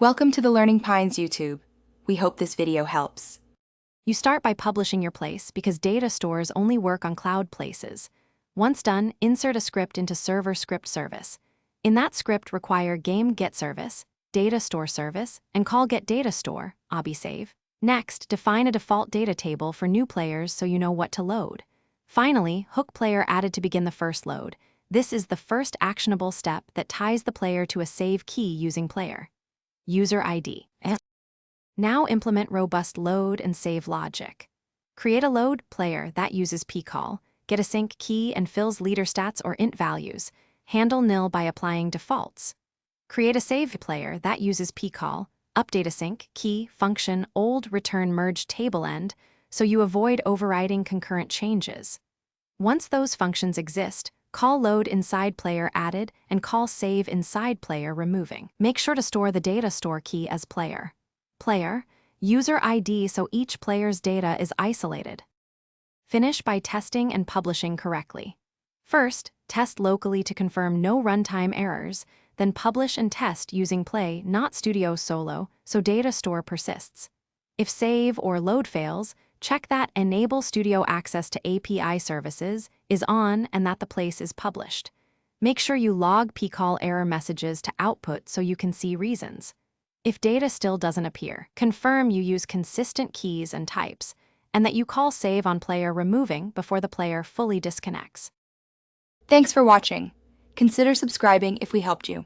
Welcome to the Learning Pines YouTube. We hope this video helps. You start by publishing your place because data stores only work on cloud places. Once done, insert a script into server script service. In that script, require game get service, data store service, and call get data store, Obby save. Next, define a default data table for new players so you know what to load. Finally, hook player added to begin the first load. This is the first actionable step that ties the player to a save key using player. User ID. Now implement robust load and save logic. Create a load player that uses pcall, get a sync key and fills leader stats or int values, handle nil by applying defaults. Create a save player that uses pcall, update a sync key function old return merge table end so you avoid overriding concurrent changes. Once those functions exist, call load inside player added and call save inside player removing. Make sure to store the data store key as player. Player, user ID so each player's data is isolated. Finish by testing and publishing correctly. First, test locally to confirm no runtime errors, then publish and test using play, not studio solo, so data store persists. If save or load fails, check that Enable Studio Access to API Services is on and that the place is published. Make sure you log pcall error messages to output so you can see reasons. If data still doesn't appear, confirm you use consistent keys and types, and that you call save on player removing before the player fully disconnects. Thanks for watching. Consider subscribing if we helped you.